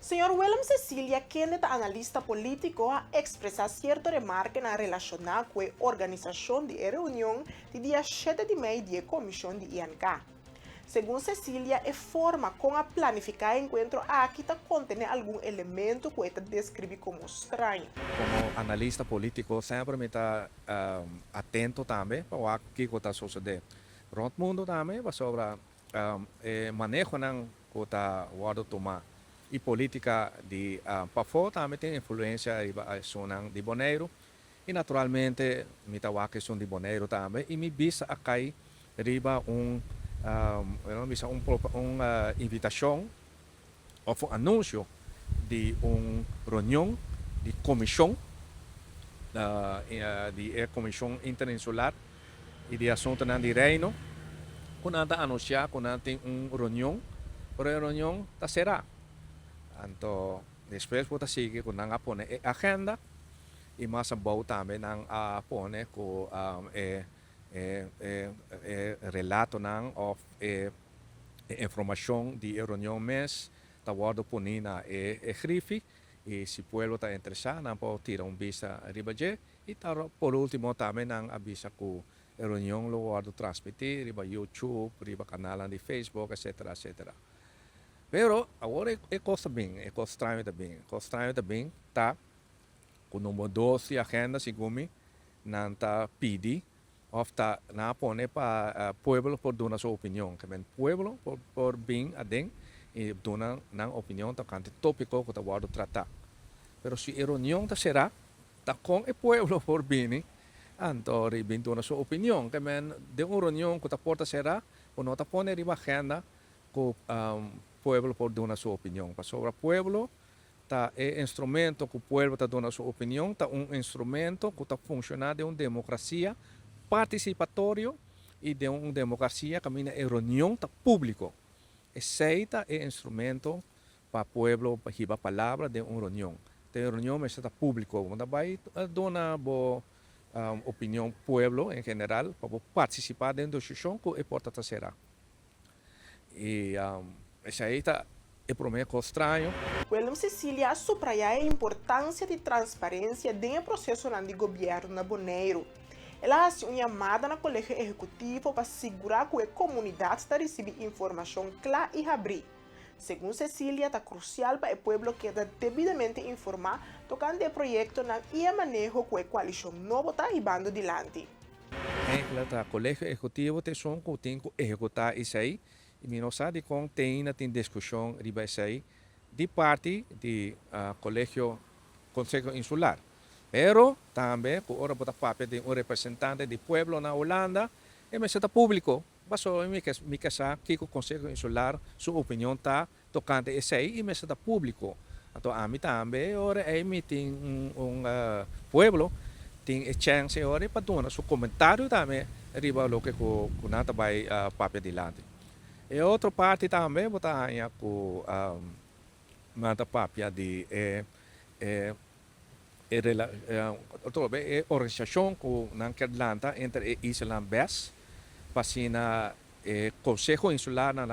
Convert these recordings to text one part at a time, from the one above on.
Senhor Willem Cecilia, quien é analista político, ha expressado cierta remarca na relacionada com a organização de reunião de dia 7 de maio da Comissão de INK. Segundo Cecilia, a forma com a planificar encontro aqui contém algum elemento que está descrito como estranho. Como analista político, sempre me está atento também para o que está sucedendo. Rond mundo também, sobre o manejo que está o tomar. E política de para fora também tem influência de Bonaire. E naturalmente, me está a questão de Bonaire também. E me visa a cair riba uma invitação ou um anúncio de uma reunião de comissão de comissão interinsular e de assunto de reino quando anunciar quando tem uma reunião para a reunião será então depois pode seguir quando a pone agenda e mais bom também a pone com relato ou informação de reunião mês está guardo punina grife e se o povo está interessado, não pode tirar vista arriba e por último também não avisa que a reunião lo guardo transmitir riba YouTube, riba canal de Facebook, etc, etc. Pero agora é coisa bem, é coisa estranho também, tá? Com o número 12 de agenda, segundo não está pedi, ou está na pone para o povo por dar sua opinião, que o povo por bem adem e dar na opinião tocante tópico que está guardo tratar. Pero se a reunião será, está com o povo por bem, então bem dar sua opinião, que de uma reunião que está porta será, ou não está pone riba agenda que o povo por dar sua opinião. Sobre o povo, tá instrumento que o povo está dando sua opinião, tá instrumento que está funcionando de uma democracia participatória e de uma democracia que a reunião está público. Esse é o instrumento para o povo para a palavra de uma reunião. A reunião está público, onde vai dar boa opinião do povo em geral para participar da discussão que é importante será. E esse aí está é para mim estranho. Willem Cecilia subraya a importância de transparência dentro do processo de governo na Bonaire. Ela faz uma chamada no colégio executivo para assegurar que a comunidade está recebendo informação clara e abrir. Segundo Cecilia, está crucial para o povo que está devidamente informado tocante ao projeto e a manejo que a coalição nova está levando adiante. O colégio executivo tem som que tem que executar isso aí. E nós sabemos que tem discussão sobre isso aí de parte do colégio Conselho Insular. Pero também, por hora botar papel de um representante do povo na Holanda, e mas está público. Baso me casar que o Conselho Insular sua opinião está tocante esse aí e mas está público. Então a mim também, ora aí tem povo tem chance ora para dar seu comentário também riba lo que o nada vai papel dilante. E outra parte também botar aí com nada papel de organização que na Atlanta entre Island Best para Conselho Insular na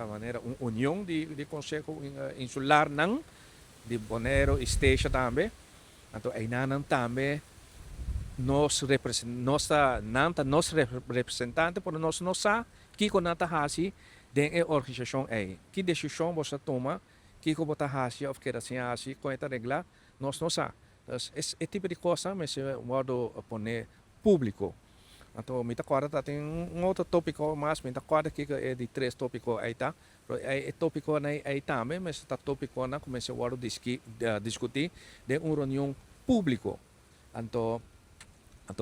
maneira uma união de Conselho Insular não de Bonaire Station também então aí não também nós representantes por nós não sa que com nata hasi de organização aí que decisão você toma que com bota hasi of que assim hasi com esta regra nós não sa esse tipo de coisa mas se modo poner público. Então, me acorda tem outro tópico mais, me acorda que é de 3 tópicos aí tá. É tópico aí também, mas está tópico na comecei a discutir de uma reunião público. Então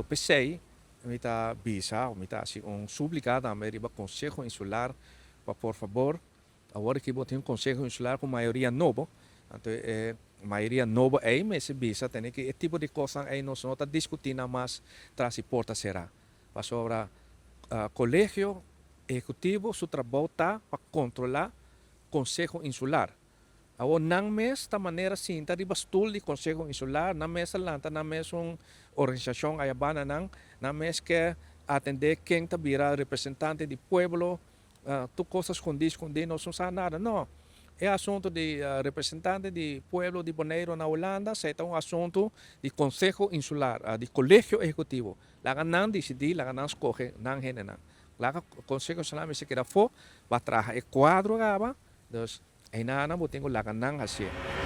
pensei, me está bisa, me está assim suplicar também para o Conselho Insular, para por favor, agora que tem Conselho Insular com maioria nova, então maioria nova aí, mas bisa tem que esse tipo de coisa aí nós não está discutindo mais tras porta será. Sobre o colégio executivo, seu trabalho está para controlar o Conselho Insular. Agora, não mesmo da maneira assim, está de bastul do Conselho Insular, não mesmo lá, não mesmo uma organização ayabana, não mesmo que atender quem está virado representante do povo, tu coisas com diz, não são nada, não. é assunto de representante de pueblo de Bonaire na Holanda, é um assunto de Conselho Insular, de Colégio Executivo. Lá não decidir, lá não escolhe, não general. Lá o Conselho Insular me se quer for, vai trazer quadro gaba, então aí não tenho lá não assim.